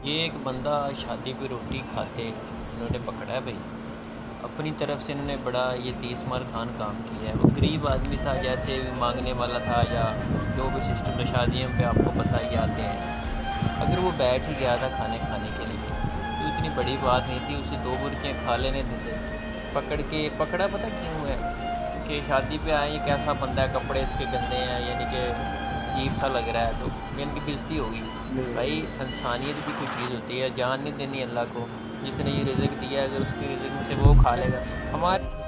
ये एक बंदा शादी पे रोटी खाते इन्होंने पकड़ा है भाई। अपनी तरफ से इन्होंने बड़ा ये तीस मार खान काम किया है। वो गरीब आदमी था, जैसे मांगने वाला था या जो भी सिस्टम तो शादियों पे आपको पता ही आते हैं। अगर वो बैठ ही गया था खाने खाने के लिए तो इतनी बड़ी बात नहीं थी, उसे दो बुर्कियाँ खा लेने देते। पकड़ के पकड़ा पता क्यों है कि शादी पे आए, ये कैसा बंदा है, कपड़े इसके गंदे हैं, यानी कि अजीब सा लग रहा है, तो इनकी बेइज्जती होगी। भाई इंसानियत भी कोई चीज़ होती है, जान नहीं देनी अल्लाह को। जिसने ये रिज़्क दिया है, अगर उसके रिज़्क में से वो खा लेगा हमारे।